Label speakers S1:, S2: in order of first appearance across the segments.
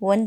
S1: 1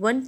S1: 1